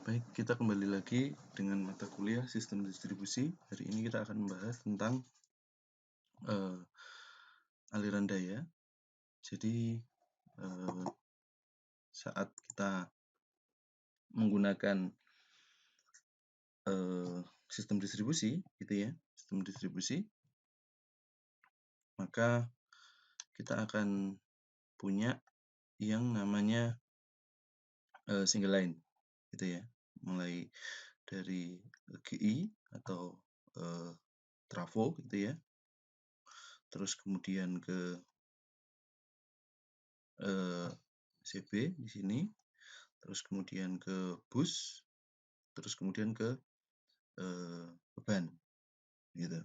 Baik, kita kembali lagi dengan mata kuliah Sistem Distribusi. Hari ini kita akan membahas tentang aliran daya. Jadi saat kita menggunakan sistem distribusi, gitu ya, sistem distribusi, maka kita akan punya yang namanya single line, gitu ya, mulai dari GI atau trafo, gitu ya, terus kemudian ke CB di sini, terus kemudian ke bus, terus kemudian ke beban, gitu.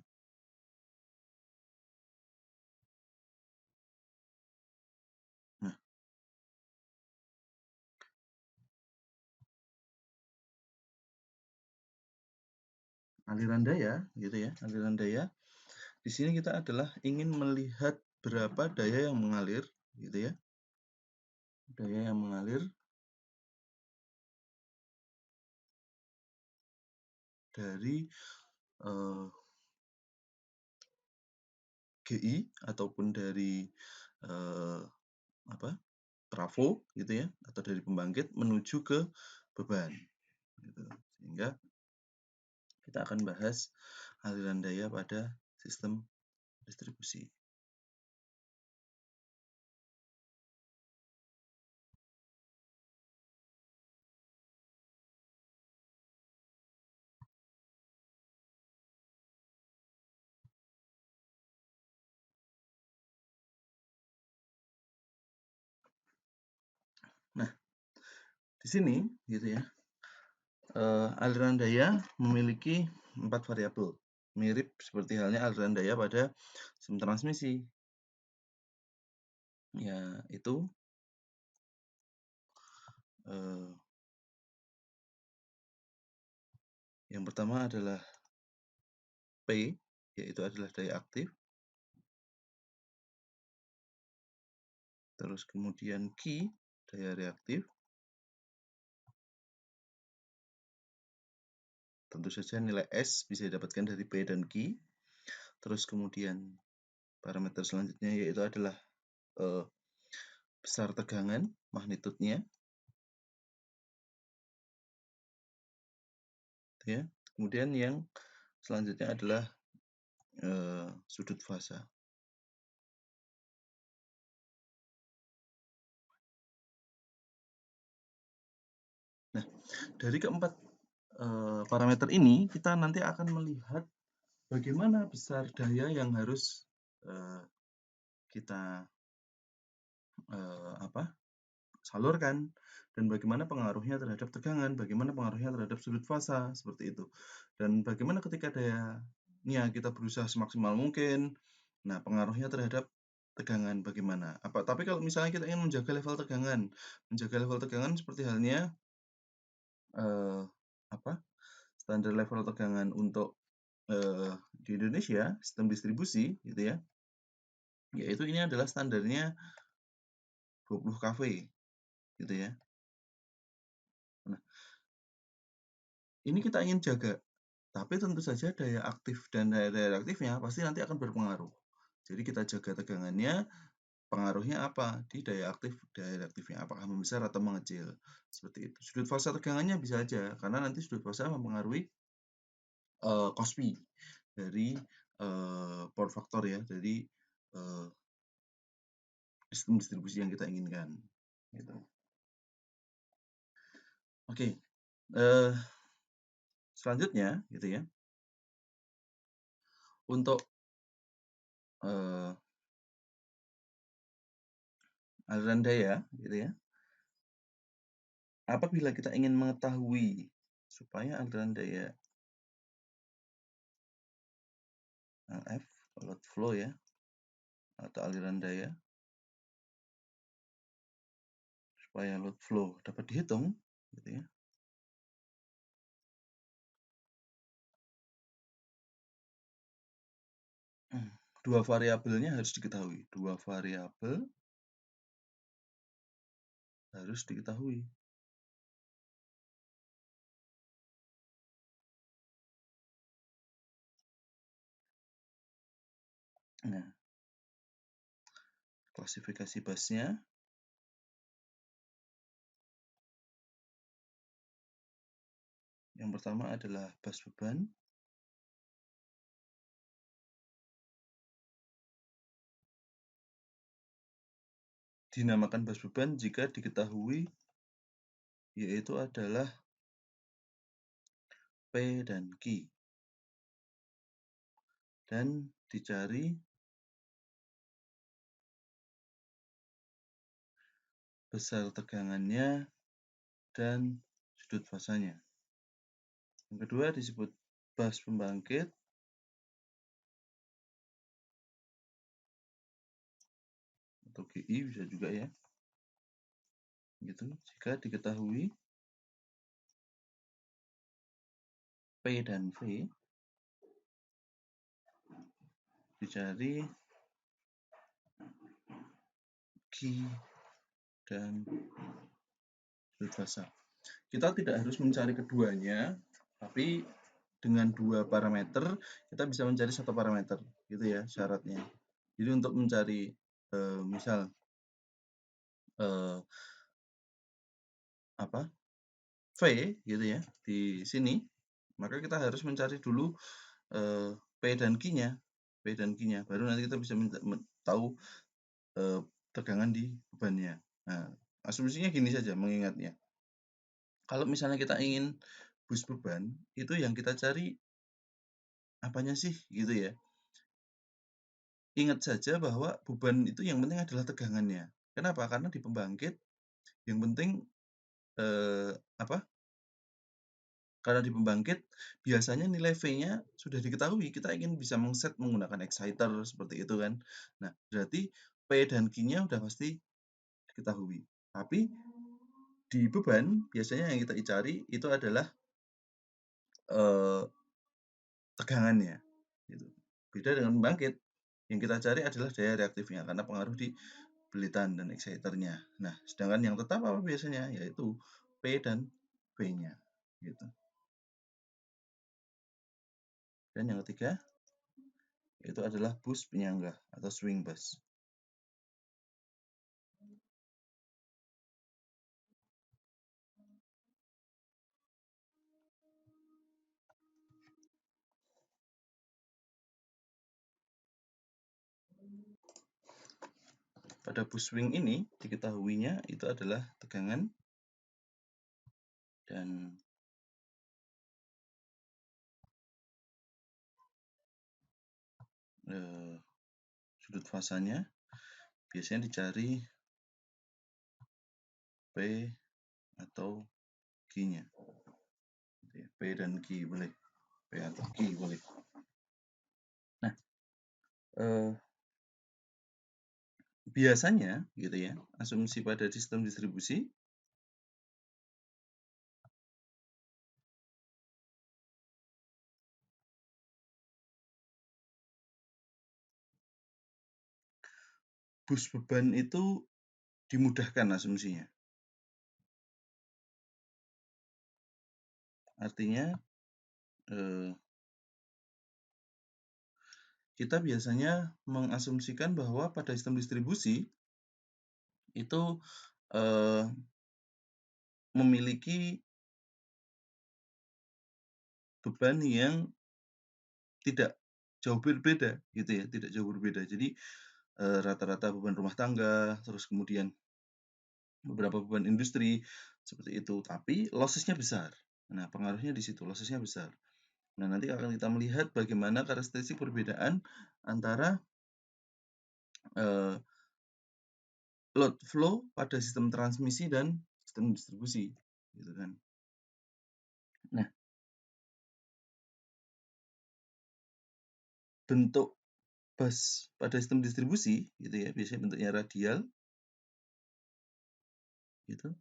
Nah, aliran daya, gitu ya, aliran daya. Di sini kita adalah ingin melihat berapa daya yang mengalir, gitu ya, daya yang mengalir dari GI ataupun dari trafo, gitu ya, atau dari pembangkit menuju ke beban, gitu. Sehingga kita akan bahas aliran daya pada sistem distribusi. Nah, di sini, gitu ya, aliran daya memiliki 4 variabel, mirip seperti halnya aliran daya pada sistem transmisi, yaitu yang pertama adalah P, yaitu adalah daya aktif, terus kemudian Q, daya reaktif, tentu saja nilai S bisa didapatkan dari P dan Q, terus kemudian parameter selanjutnya yaitu adalah besar tegangan, magnitudenya, ya. Kemudian yang selanjutnya adalah sudut fasa. Nah, dari keempat parameter ini kita nanti akan melihat bagaimana besar daya yang harus kita salurkan dan bagaimana pengaruhnya terhadap tegangan, bagaimana pengaruhnya terhadap sudut fasa, seperti itu. Dan bagaimana ketika dayanya kita berusaha semaksimal mungkin, nah pengaruhnya terhadap tegangan bagaimana. Tapi kalau misalnya kita ingin menjaga level tegangan seperti halnya standar level tegangan untuk di Indonesia, sistem distribusi, gitu ya, yaitu ini adalah standarnya 20 kV, gitu ya. Nah, ini kita ingin jaga, tapi tentu saja daya aktif dan daya reaktifnya pasti nanti akan berpengaruh. Jadi kita jaga tegangannya, pengaruhnya apa di daya aktif, daya reaktifnya, apakah membesar atau mengecil, seperti itu. Sudut fasa tegangannya bisa aja, karena nanti sudut fasa mempengaruhi Cosby dari power factor ya, dari sistem distribusi yang kita inginkan, gitu. Oke, selanjutnya, gitu ya, untuk aliran daya, gitu ya, apabila kita ingin mengetahui supaya aliran daya LF, load flow ya, atau aliran daya, supaya load flow dapat dihitung, gitu ya. Dua variabelnya harus diketahui. Dua variabel harus diketahui. Nah, klasifikasi busnya yang pertama adalah bus beban. Dinamakan bus beban jika diketahui yaitu adalah P dan Q. Dan dicari besar tegangannya dan sudut fasanya. Yang kedua disebut bus pembangkit. Atau GI bisa juga ya. Gitu. Jika diketahui P dan V, dicari Q dan sudut fasa. Kita tidak harus mencari keduanya, tapi dengan dua parameter kita bisa mencari satu parameter, gitu ya syaratnya. Jadi untuk mencari misal V gitu ya di sini, maka kita harus mencari dulu P dan Q-nya, baru nanti kita bisa tahu tegangan di bebannya. Nah, asumsinya gini saja mengingatnya. Kalau misalnya kita ingin bus beban, itu yang kita cari apanya sih gitu ya. Ingat saja bahwa beban itu yang penting adalah tegangannya. Kenapa? Karena di pembangkit yang penting karena di pembangkit biasanya nilai V-nya sudah diketahui. Kita ingin bisa mengset menggunakan exciter seperti itu kan. Nah, berarti P dan Q-nya udah pasti diketahui. Tapi di beban biasanya yang kita cari itu adalah tegangannya gitu. Beda dengan pembangkit, yang kita cari adalah daya reaktifnya karena pengaruh di belitan dan exciternya. Nah, sedangkan yang tetap apa biasanya yaitu P dan V-nya gitu. Dan yang ketiga itu adalah bus penyangga atau swing bus. Pada bus swing ini diketahuinya itu adalah tegangan dan sudut fasanya biasanya dicari P atau Q-nya. P dan Q boleh, P atau Q boleh. Nah, biasanya gitu ya, asumsi pada sistem distribusi bus beban itu dimudahkan asumsinya. Artinya kita biasanya mengasumsikan bahwa pada sistem distribusi itu memiliki beban yang tidak jauh berbeda gitu ya, tidak jauh berbeda. Jadi rata-rata beban rumah tangga, terus kemudian beberapa beban industri seperti itu, tapi lossesnya besar. Nah, pengaruhnya di situ, lossesnya besar. Nah, nanti akan kita melihat bagaimana karakteristik perbedaan antara load flow pada sistem transmisi dan sistem distribusi, gitu kan. Nah, bentuk bus pada sistem distribusi, gitu ya, biasanya bentuknya radial, gitu.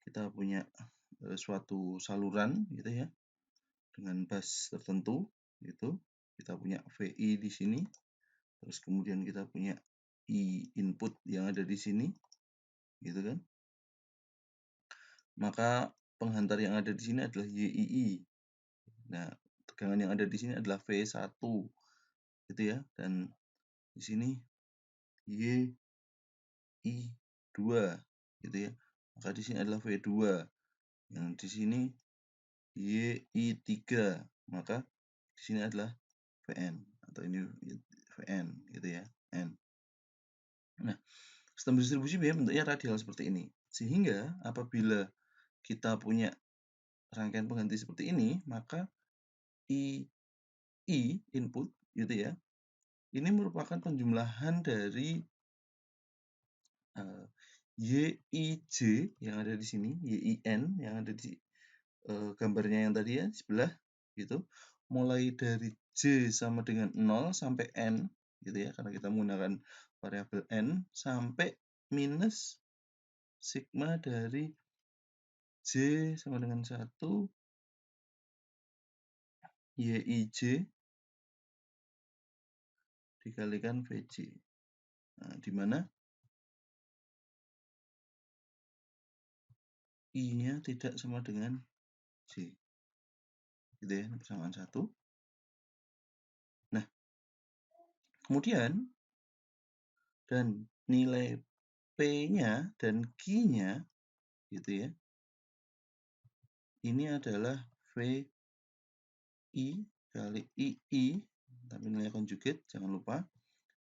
Kita punya suatu saluran, gitu ya, dengan bus tertentu, gitu. Kita punya VI di sini, terus kemudian kita punya I input yang ada di sini, gitu kan. Maka penghantar yang ada di sini adalah YII. Nah, tegangan yang ada di sini adalah V1 gitu ya, dan di sini YI2 gitu ya. Maka di sini adalah V2. Yang di sini YI3. Maka di sini adalah Vn atau ini Vn gitu ya, N. Nah, sistem distribusi biasanya bentuknya radial seperti ini. Sehingga apabila kita punya rangkaian pengganti seperti ini, maka I input gitu ya. Ini merupakan penjumlahan dari YIJ yang ada di sini, YIN yang ada di gambarnya yang tadi ya sebelah gitu. Mulai dari J sama dengan 0 sampai N gitu ya, karena kita menggunakan variabel N sampai minus sigma dari J sama dengan 1 YIJ dikalikan VJ. Nah, di mana I-nya tidak sama dengan J. Gitu ya, persamaan 1. Nah, kemudian dan nilai P-nya dan Q-nya gitu ya. Ini adalah VI kali II, tapi nilai conjugate jangan lupa.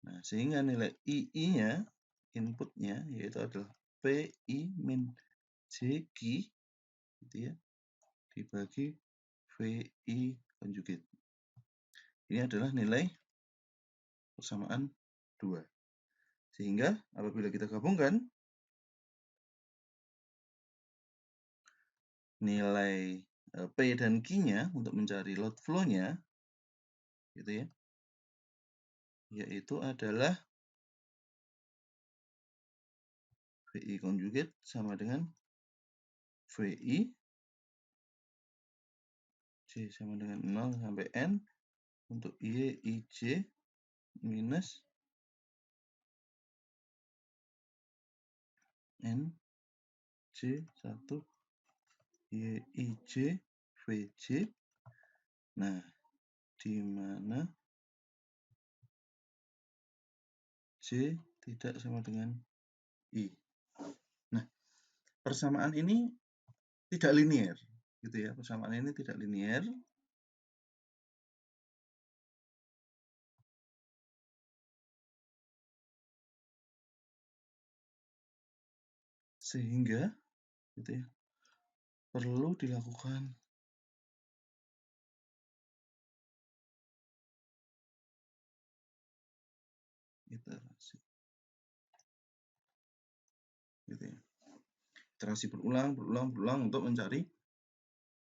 Nah, sehingga nilai II-nya, inputnya yaitu adalah PI min JQ gitu ya, dibagi VI conjugate. Ini adalah nilai persamaan 2. Sehingga apabila kita gabungkan nilai P dan Q-nya untuk mencari load flow-nya gitu ya, yaitu adalah VI conjugate sama dengan VI J sama dengan 0 sampai N untuk YIJ minus N J1 YIJ VJ. Nah, di mana J tidak sama dengan I. Nah, persamaan ini tidak linier gitu ya. Persamaan ini tidak linier. Sehingga gitu ya, perlu dilakukan iterasi gitu ya. Iterasi berulang untuk mencari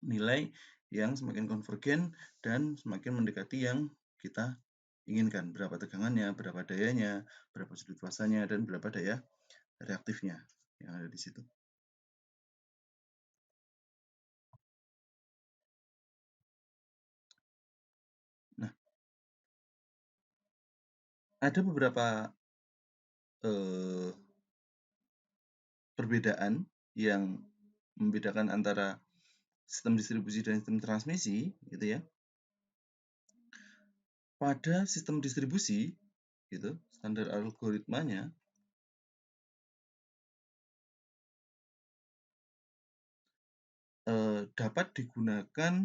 nilai yang semakin konvergen dan semakin mendekati yang kita inginkan. Berapa tegangannya, berapa dayanya, berapa sudut fasanya, dan berapa daya reaktifnya yang ada di situ. Nah, ada beberapa perbedaan yang membedakan antara sistem distribusi dan sistem transmisi gitu ya. Pada sistem distribusi gitu, standar algoritmanya dapat digunakan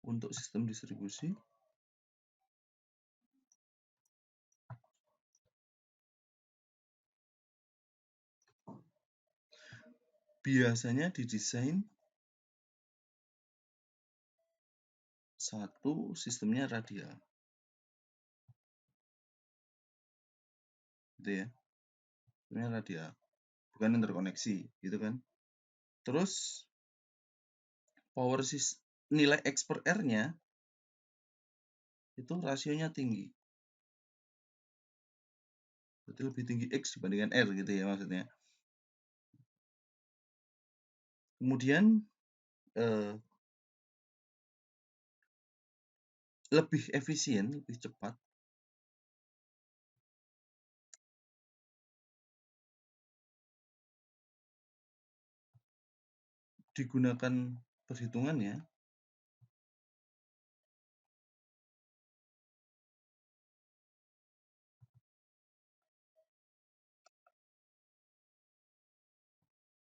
untuk sistem distribusi biasanya didesain satu sistemnya radial gitu ya, sistemnya radial bukan interkoneksi gitu kan. Terus power nilai X per R-nya itu rasionya tinggi, berarti lebih tinggi X dibandingkan R gitu ya maksudnya. Kemudian lebih efisien, lebih cepat digunakan perhitungannya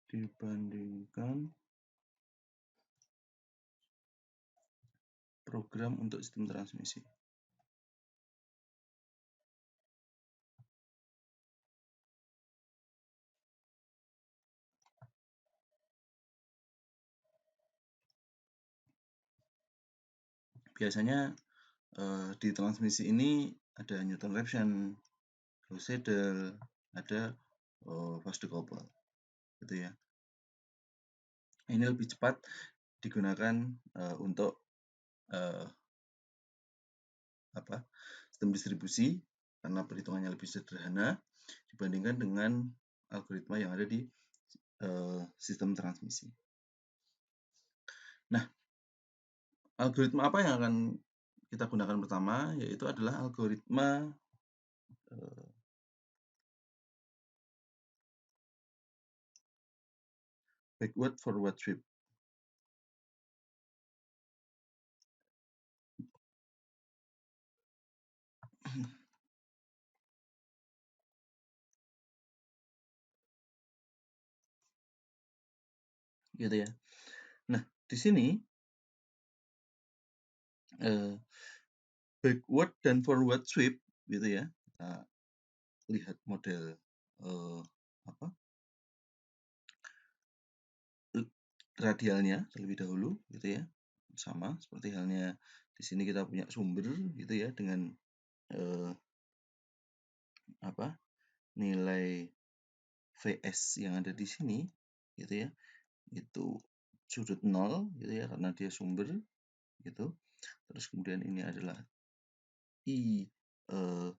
dibandingkan program untuk sistem transmisi. Biasanya di transmisi ini ada Newton Raphson, Gauss Seidel, ada fast decouple, gitu ya. Ini lebih cepat digunakan untuk sistem distribusi karena perhitungannya lebih sederhana dibandingkan dengan algoritma yang ada di sistem transmisi. Nah, algoritma apa yang akan kita gunakan pertama, yaitu adalah algoritma backward forward sweep. Gitu ya. Nah, di sini backward dan forward sweep gitu ya. Kita lihat model radialnya terlebih dahulu gitu ya. Sama seperti halnya di sini kita punya sumber gitu ya dengan nilai VS yang ada di sini gitu ya. Itu sudut 0 gitu ya karena dia sumber gitu. Terus kemudian ini adalah I 12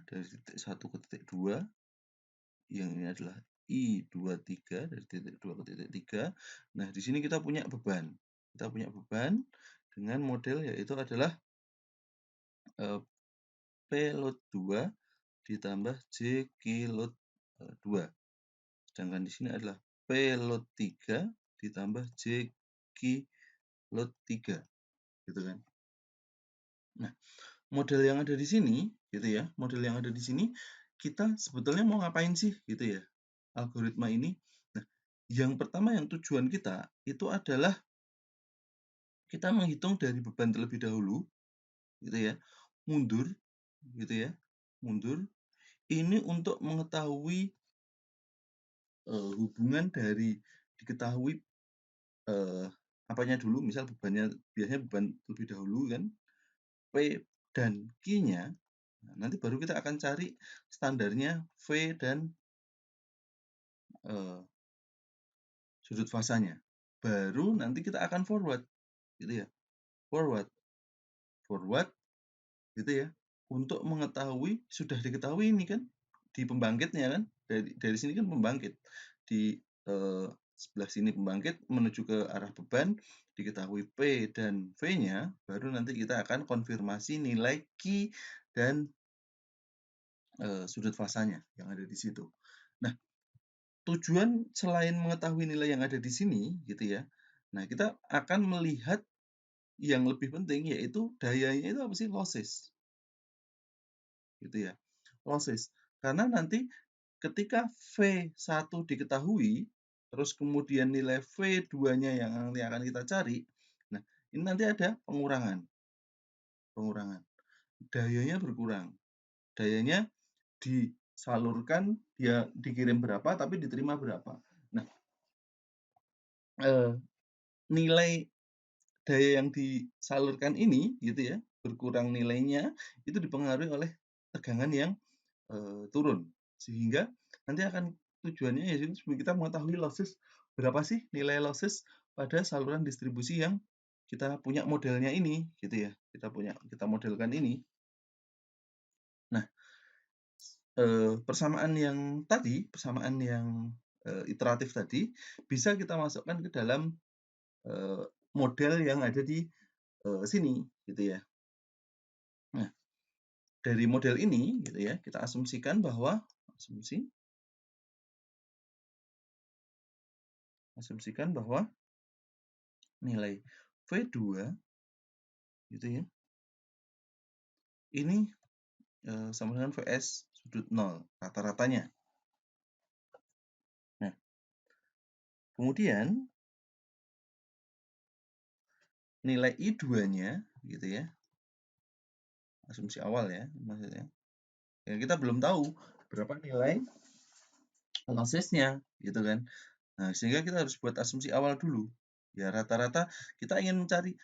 dari titik 1 ke titik 2, yang ini adalah I23 dari titik 2 ke titik 3. Nah, di sini kita punya beban. Kita punya beban dengan model yaitu adalah P load 2 ditambah J Q load 2. Sedangkan di sini adalah P load 3 ditambah J Q load 3. Gitu kan. Nah, model yang ada di sini gitu ya, model yang ada di sini kita sebetulnya mau ngapain sih gitu ya algoritma ini. Nah, yang pertama yang tujuan kita itu adalah kita menghitung dari beban terlebih dahulu gitu ya, mundur gitu ya, mundur. Ini untuk mengetahui hubungan dari diketahui apanya dulu, misal bebannya biasanya beban terlebih dahulu kan, P dan Q-nya. Nah, nanti baru kita akan cari standarnya V dan sudut fasanya. Baru nanti kita akan forward, gitu ya. Forward gitu ya. Untuk mengetahui, sudah diketahui ini kan di pembangkitnya kan. Dari sini kan pembangkit. Di sebelah sini pembangkit menuju ke arah beban, diketahui P dan V-nya, baru nanti kita akan konfirmasi nilai Q dan sudut fasanya yang ada di situ. Nah, tujuan selain mengetahui nilai yang ada di sini, gitu ya. Nah, kita akan melihat yang lebih penting yaitu dayanya itu apa sih? Losses. Gitu ya. Losses. Karena nanti ketika V1 diketahui, terus kemudian nilai V2-nya yang nanti akan kita cari, nah ini nanti ada pengurangan. Pengurangan. Dayanya berkurang. Dayanya disalurkan, dia dikirim berapa, tapi diterima berapa. Nah, nilai daya yang disalurkan ini, gitu ya, berkurang nilainya, itu dipengaruhi oleh tegangan yang turun. Sehingga nanti akan tujuannya ya supaya kita mengetahui losses, berapa sih nilai losses pada saluran distribusi yang kita punya modelnya ini, gitu ya. Kita modelkan ini. Nah, persamaan yang iteratif tadi bisa kita masukkan ke dalam model yang ada di sini, gitu ya. Nah, dari model ini, gitu ya, kita asumsikan bahwa asumsikan bahwa nilai V2 gitu ya, ini sama dengan VS sudut 0 rata-ratanya. Nah, kemudian nilai I2-nya gitu ya, asumsi awal ya maksudnya. Ya, kita belum tahu berapa nilai analisisnya gitu kan. Nah, sehingga kita harus buat asumsi awal dulu. Ya, rata-rata kita ingin mencari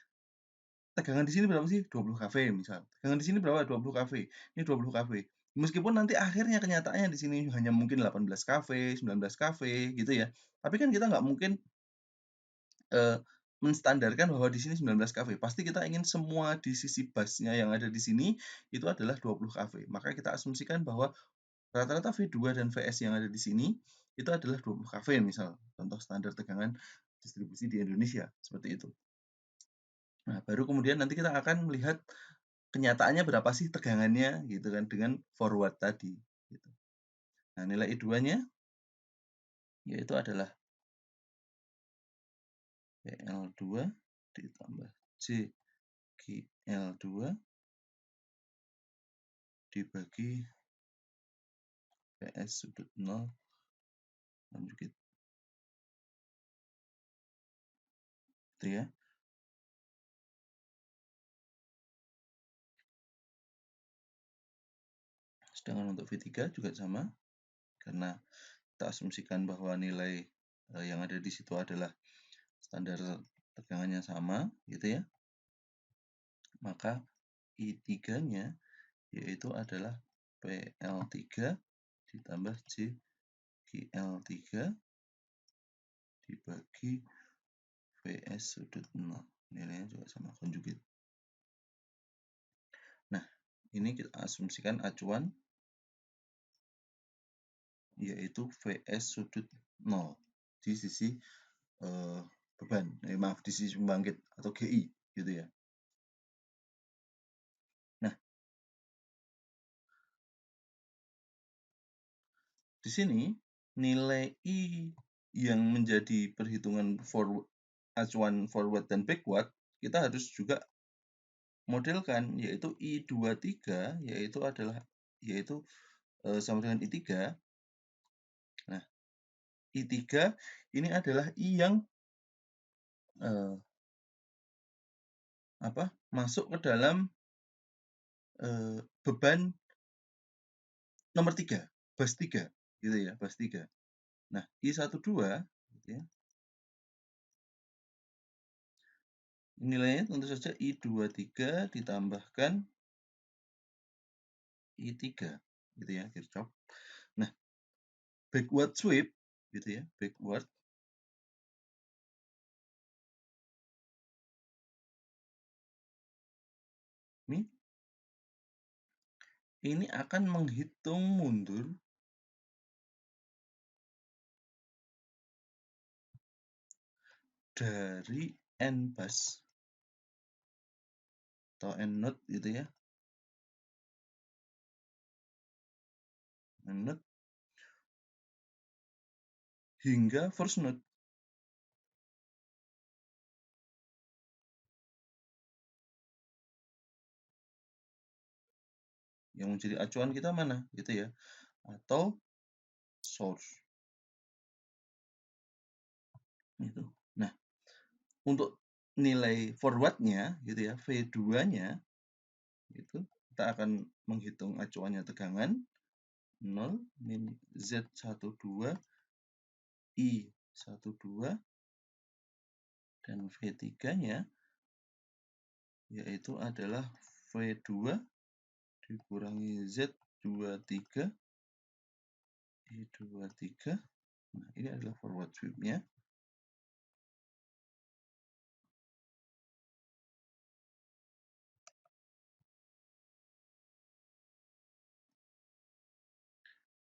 tegangan di sini berapa sih? 20 kV misal. Tegangan di sini berapa? 20 kV. Ini 20 kV. Meskipun nanti akhirnya kenyataannya di sini hanya mungkin 18 kV, 19 kV gitu ya. Tapi kan kita nggak mungkin menstandarkan bahwa di sini 19 kV. Pasti kita ingin semua di sisi busnya yang ada di sini itu adalah 20 kV. Maka kita asumsikan bahwa rata-rata V2 dan VS yang ada di sini itu adalah 20 kV misal. Contoh standar tegangan distribusi di Indonesia seperti itu. Nah, baru kemudian nanti kita akan melihat kenyataannya berapa sih tegangannya gitu kan dengan forward tadi gitu. Nah, nilai I2-nya yaitu adalah PL2 ditambah JGL2 dibagi PS sudut 0 konjugit. Gitu ya. Sedangkan untuk V3 juga sama, karena kita asumsikan bahwa nilai yang ada di situ adalah standar tegangannya sama, gitu ya. Maka I3-nya yaitu adalah PL3 ditambah JGL3 dibagi VS sudut 0. Nilainya juga sama, konjugit. Nah, ini kita asumsikan acuan yaitu VS sudut 0 di sisi beban, maaf di sisi pembangkit atau GI gitu ya. Nah, di sini nilai I yang menjadi perhitungan acuan forward dan backward kita harus juga modelkan, yaitu I23 yaitu sama dengan I3. Nah, I3 ini adalah I yang masuk ke dalam beban nomor 3, bus 3 gitu ya, bus 3. Nah, I12 gitu ya. Nilainya tentu saja I23 ditambahkan I3 gitu ya, Kirchhoff. Nah, backward sweep gitu ya, backward ini akan menghitung mundur dari N bus atau N node gitu ya, N node hingga first node. Yang menjadi acuan kita mana gitu ya, atau source gitu. Nah, untuk nilai forwardnya gitu ya, V2-nya itu kita akan menghitung acuannya tegangan 0 min Z12 I12 dan V3-nya yaitu adalah V2 dikurangi Z23 I23. Nah, ini adalah forward sweep-nya.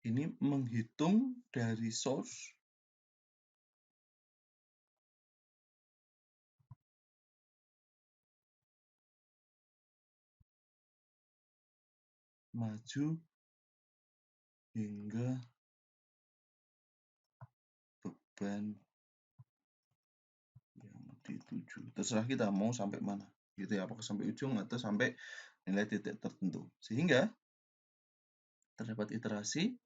Ini menghitung dari source maju hingga beban 7. Terserah kita mau sampai mana, gitu ya, apakah sampai ujung atau sampai nilai titik tertentu. Sehingga terdapat iterasi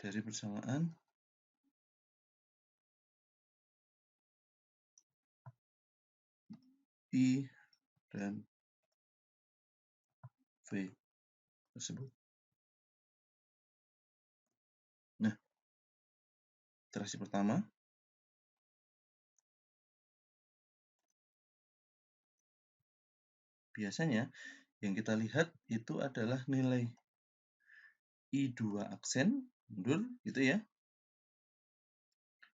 dari persamaan I dan V tersebut. Nah, iterasi pertama biasanya yang kita lihat itu adalah nilai I2 aksen mundur gitu ya.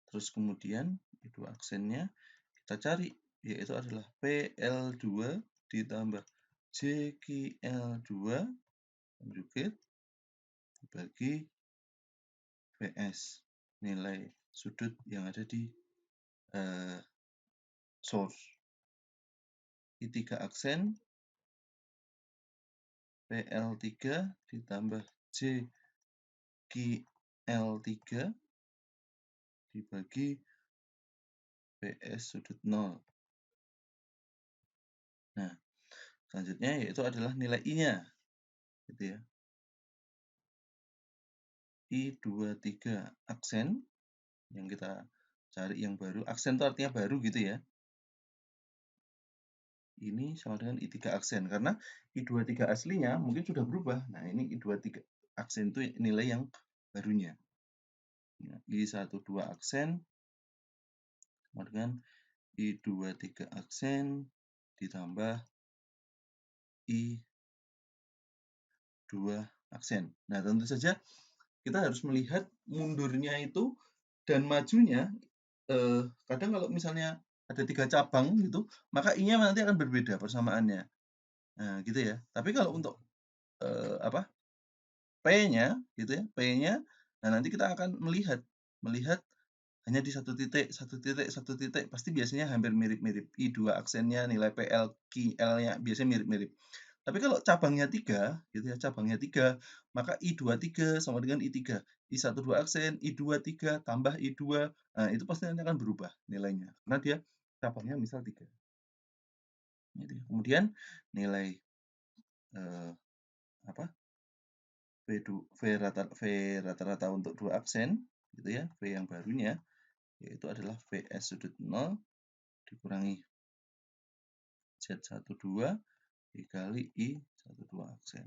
Terus kemudian I2 aksennya kita cari, yaitu adalah PL2 ditambah JQL2 conjugate dibagi VS, nilai sudut yang ada di source. I3 aksen PL3 ditambah JQL3 dibagi VS sudut 0. Nah, selanjutnya yaitu adalah nilai I-nya. Gitu ya. I23 aksen yang kita cari yang baru. Aksen itu artinya baru gitu ya. Ini sama dengan I3 aksen karena I23 aslinya mungkin sudah berubah. Nah, ini I23 aksen itu nilai yang barunya. Nah, I12 aksen sama dengan I23 aksen ditambah I2 aksen. Nah, tentu saja kita harus melihat mundurnya itu dan majunya. Kadang kalau misalnya ada 3 cabang gitu, maka I-nya nanti akan berbeda persamaannya. Nah, gitu ya. Tapi kalau untuk P-nya gitu ya, P-nya, nah nanti kita akan melihat hanya di satu titik, pasti biasanya hampir mirip-mirip. I2 aksennya, nilai PL, QL-nya biasanya mirip-mirip. Tapi kalau cabangnya 3, gitu ya, cabangnya 3, maka I23 sama dengan I3. I12 aksen, I23 tambah I2, nah itu pasti nanti akan berubah nilainya. Karena dia cabangnya misal 3. Gitu ya. Kemudian nilai V rata-rata untuk 2 aksen, gitu ya, V yang barunya, yaitu adalah VS sudut 0 dikurangi Z12 dikali I12 aksen.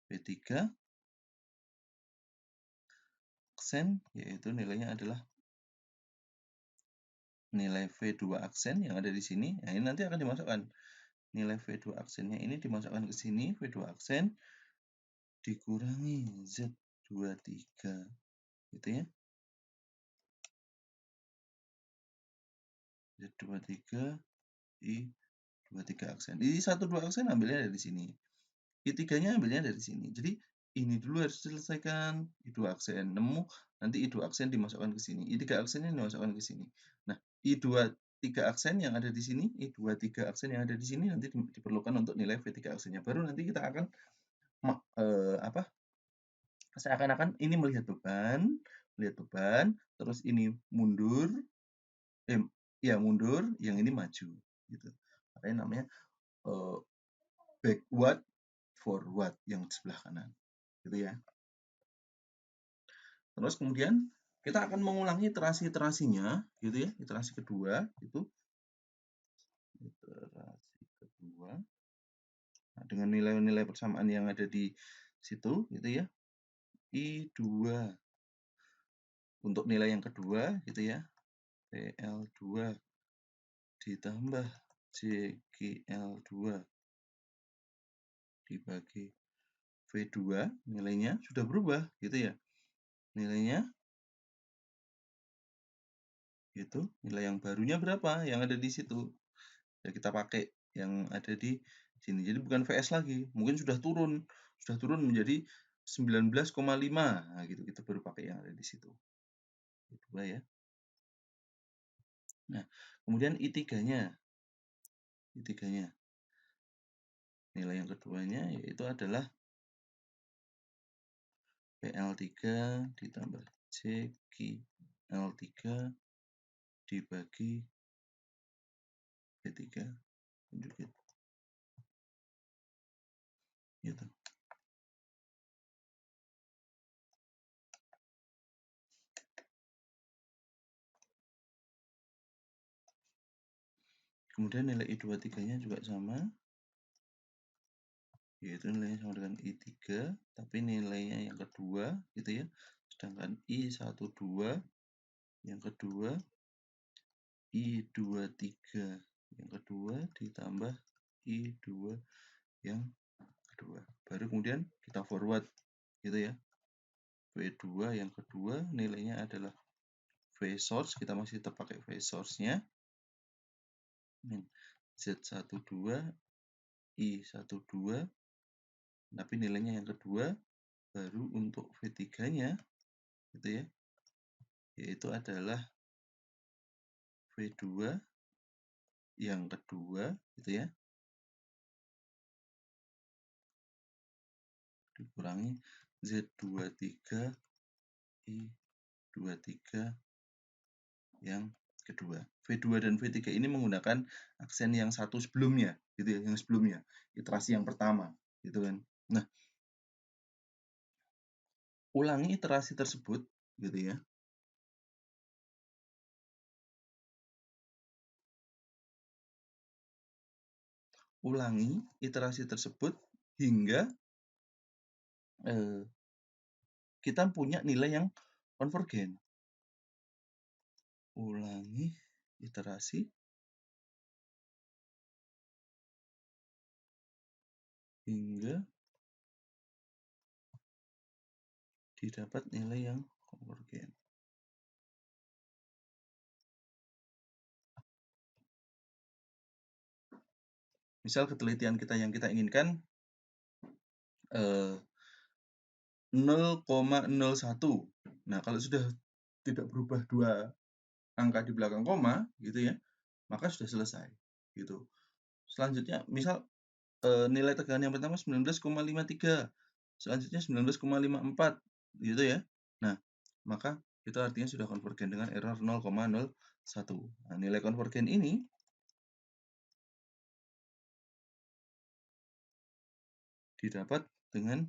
V3 aksen, yaitu nilainya adalah nilai V2 aksen yang ada di sini. Nah, ini nanti akan dimasukkan. Nilai V2 aksennya ini dimasukkan ke sini, V2 aksen dikurangi Z23, gitu ya. Z23 I23 aksen. I12 aksen ambilnya dari sini. I3-nya ambilnya dari sini. Jadi ini dulu harus diselesaikan, I2 aksen. Nemu, nanti I2 aksen dimasukkan ke sini. I3 aksennya dimasukkan ke sini. Nah, I23 aksen yang ada di sini, I23 aksen yang ada di sini nanti diperlukan untuk nilai V3 aksennya. Baru nanti kita akan seakan-akan ini melihat beban, terus ini mundur, mundur, yang ini maju, gitu. Makanya namanya backward, forward yang di sebelah kanan, gitu ya. Terus kemudian kita akan mengulangi iterasinya, gitu ya. Iterasi kedua itu nah, dengan nilai-nilai persamaan yang ada di situ, gitu ya. I2 untuk nilai yang kedua, gitu ya. PL2 ditambah JQL2 dibagi V2 nilainya sudah berubah, gitu ya. Nilainya itu nilai yang barunya berapa yang ada di situ. Ya kita pakai yang ada di sini. Jadi bukan VS lagi, mungkin sudah turun menjadi 19,5. Nah, gitu kita baru pakai yang ada di situ. Kedua ya. Nah, kemudian I3-nya. Nilai yang keduanya yaitu adalah PL3 ditambah JQL3 dibagi V3 conjugate. Gitu. Kemudian nilai I23-nya juga sama, yaitu nilainya sama dengan I3, tapi nilainya yang kedua, gitu ya. Sedangkan I12 yang kedua, I23 yang kedua ditambah I2 yang kedua. Baru kemudian kita forward, gitu ya. V2 yang kedua nilainya adalah V source, kita masih tetap pakai V source-nya. Z12 I12, tapi nilainya yang kedua, baru untuk V3-nya, gitu ya, yaitu adalah V2 yang kedua, gitu ya, dikurangi Z23 I23 yang kedua. V2 dan V3 ini menggunakan aksen yang satu sebelumnya, gitu ya, yang sebelumnya, iterasi yang pertama, gitu kan. Nah, ulangi iterasi tersebut, gitu ya. Ulangi iterasi tersebut hingga kita punya nilai yang konvergen. Ulangi iterasi hingga didapat nilai yang konvergen. Misal ketelitian kita yang kita inginkan 0,01. Nah, kalau sudah tidak berubah dua angka di belakang koma, gitu ya, maka sudah selesai, gitu. Selanjutnya, misal nilai tegangan yang pertama 19,53, selanjutnya 19,54, gitu ya. Nah, maka itu artinya sudah konvergen dengan error 0,01. Nah, nilai konvergen ini didapat dengan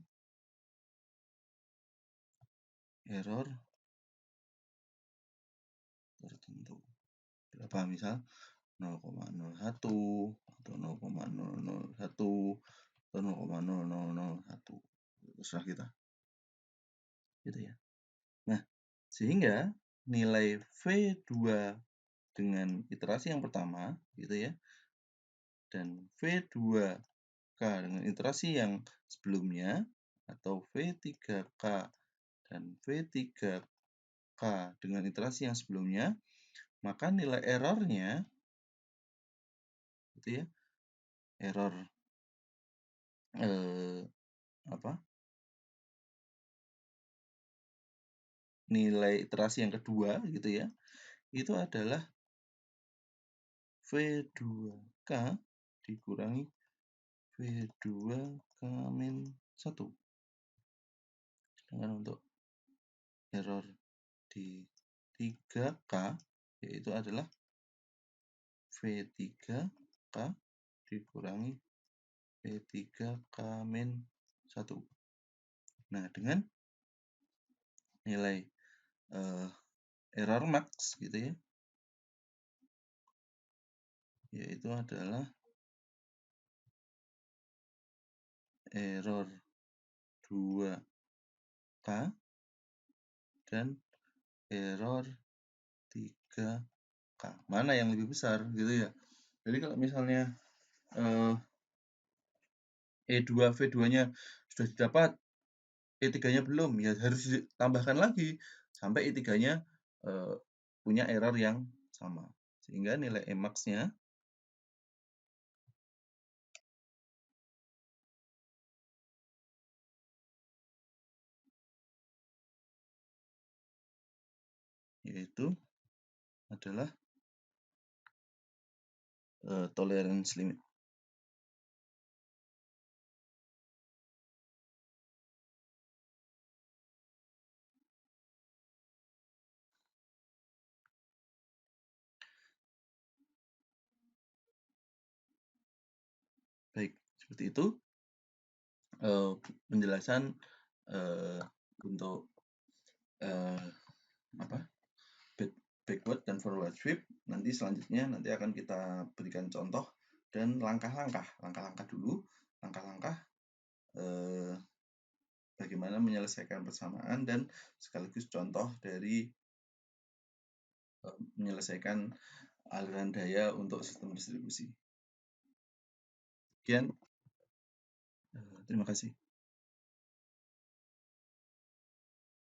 error tertentu. Berapa misal 0,01 atau 0,001 atau 0,0001. Terserah kita. Gitu ya. Nah, sehingga nilai V2 dengan iterasi yang pertama, gitu ya, dan V2K dengan iterasi yang sebelumnya, atau V3K dan V3K dengan iterasi yang sebelumnya, maka nilai errornya, gitu ya, error nilai iterasi yang kedua, gitu ya, itu adalah V2K dikurangi V2K-1. Sedangkan untuk error di 3K yaitu adalah V3K dikurangi V3K-1. Nah, dengan nilai error max, gitu ya, yaitu adalah error 2K dan error 3K. Mana yang lebih besar, gitu ya. Jadi kalau misalnya E2, V2-nya sudah didapat, E3-nya belum, ya harus ditambahkan lagi sampai E3-nya punya error yang sama. Sehingga nilai Emax-nya yaitu adalah tolerance limit. Baik, seperti itu penjelasan untuk backward dan forward sweep. Nanti selanjutnya akan kita berikan contoh dan langkah-langkah dulu, langkah-langkah bagaimana menyelesaikan persamaan dan sekaligus contoh dari menyelesaikan aliran daya untuk sistem distribusi. Sekian, terima kasih.